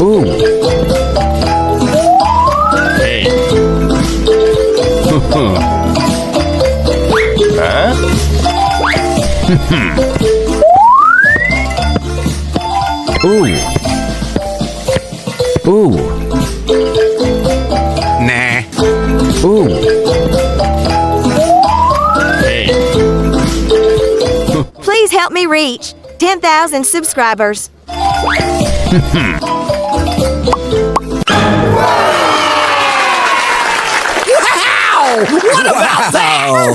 Ooh. Hey. Huh? Ooh. Ooh. Nah. Ooh. Hey. Please help me reach 10,000 subscribers. Wow! What about that?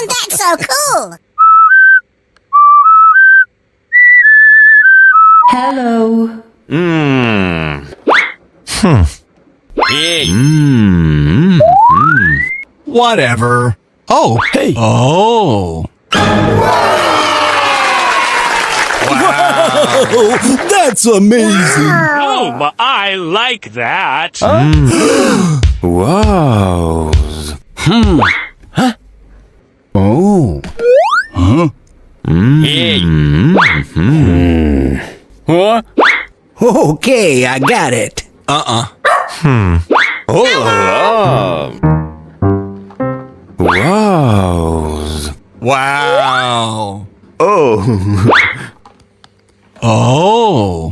That's so cool! Hello. Hey. Whatever. Oh. Hey. Oh. Wow. That's amazing. Oh, but I like that. Wow. Huh? Oh. Huh? Hey. What? Okay, I got it. Oh. Wow. Wow. Oh. Oh.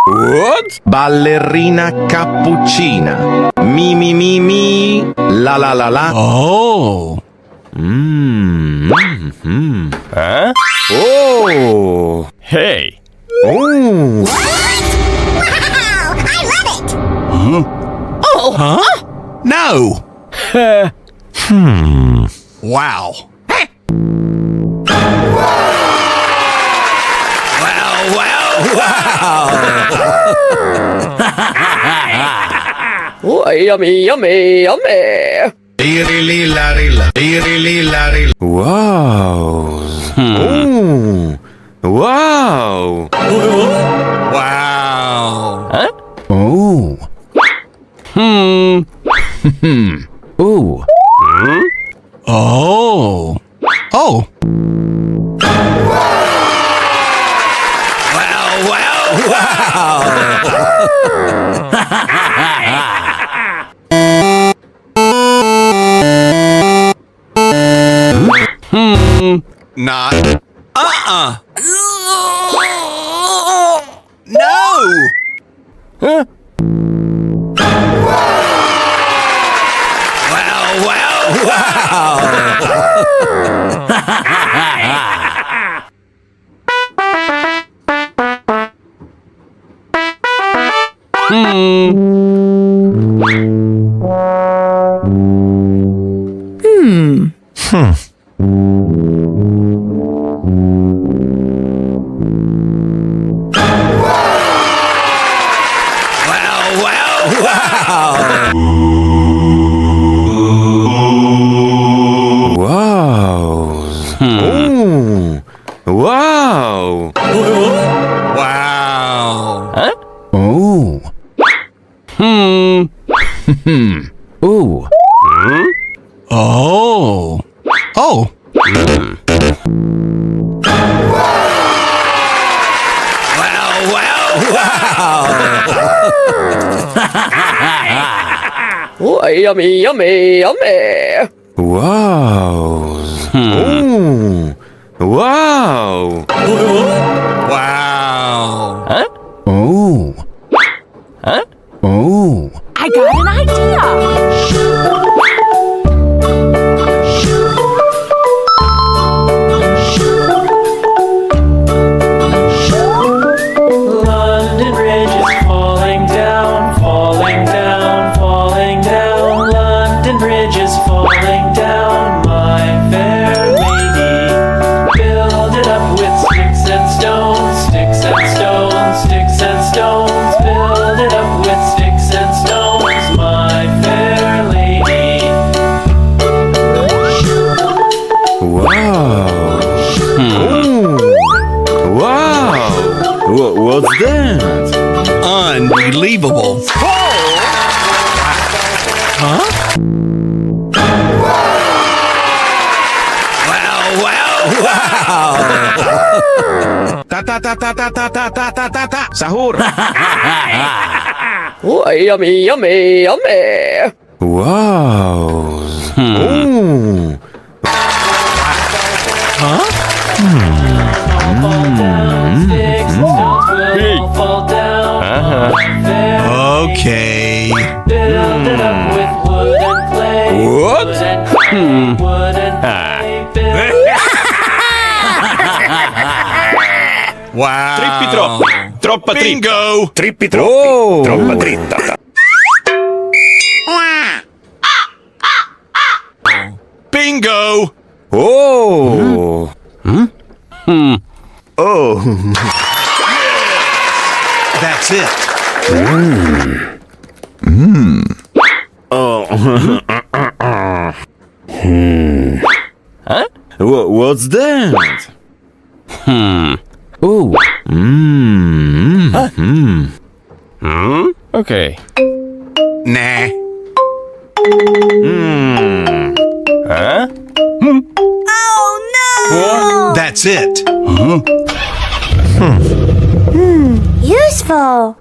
What? Ballerina cappuccina. Mi mi mi mi. La la la la. Oh. Huh? Oh. Hey. Oh. Wow! I love it! Huh? No. Wow. Oh, yummy, yummy, yummy. Wow. Oh. Wow. Wow. Huh? Oh. Ooh. Oh. Oh. Not. No. Huh? Wow. Oh. Wow. Wow. Huh? Oh. Ooh. Oh. Oh. Oh, yummy, yummy, yummy. Wow. Oh. Wow. Wow. Huh? Oh. Huh? Oh. I got an idea. London Bridge is falling down, falling down, falling down. London Bridge is falling down, my fair lady. Build it up with sticks and stones, sticks and stones, sticks and stones. Build it up with sticks and stones, my fair lady. Wow. Oh. Wow. What's that? Unbelievable. Huh? Ta ta ta ta ta ta ta ta ta ta ta. Sahur. Oh, yummy, yummy, yummy. Wow. Ooh. Sticks and stones will all fall down. Okay. Build it up with wood and clay. What? Wood and clay. Wood and clay. Build Wow. Trippi troppo. Troppa trippa. Bingo. Trippi troppi. Troppa dritta. Bingo. Oh. Oh. That's it. What's that? Ooh. Okay. Nah. Oh That's it. no! Useful.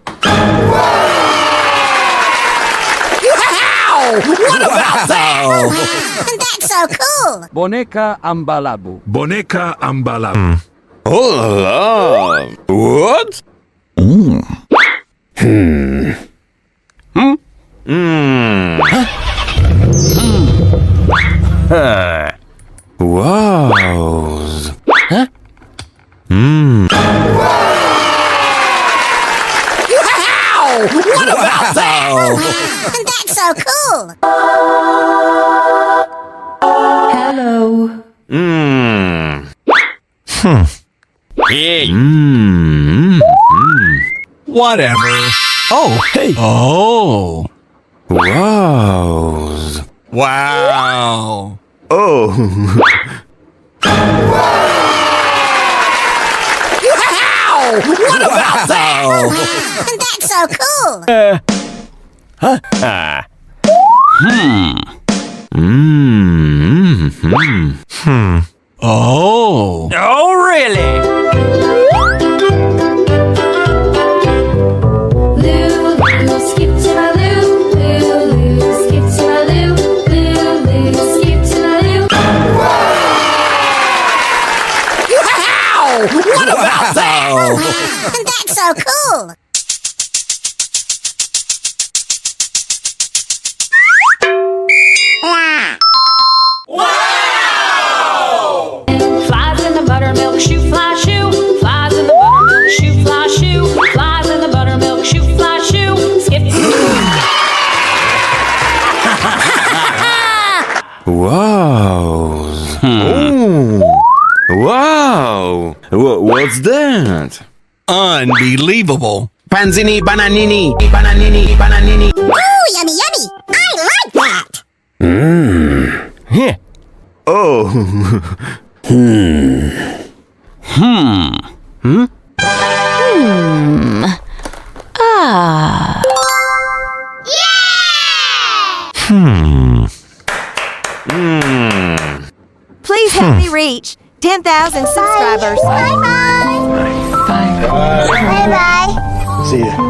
What about that? That's so cool. Boneka ambalabu. Boneka ambalabu. Oh la la. What? Wow. What about that? That's so cool. Hello. Whatever. Oh. Hey. Oh. Wow. Wow. Oh. What about that? That's so cool. Oh. Oh, really? Loo, loo, skip to my loo. Loo, loo, skip to my loo. Loo, loo, skip to my loo. What about that? That's so cool. Flies in the buttermilk shoe, fly shoe. Flies in the buttermilk shoe, fly shoe. Flies in the buttermilk shoe, fly shoe. Skip. Wow. Wow. What's that? Unbelievable. Panzini, bananini, bananini, bananini. Ooh, yummy, yummy. I like that. Oh. Please help me reach 10,000 subscribers. Bye-bye. Bye-bye. See ya.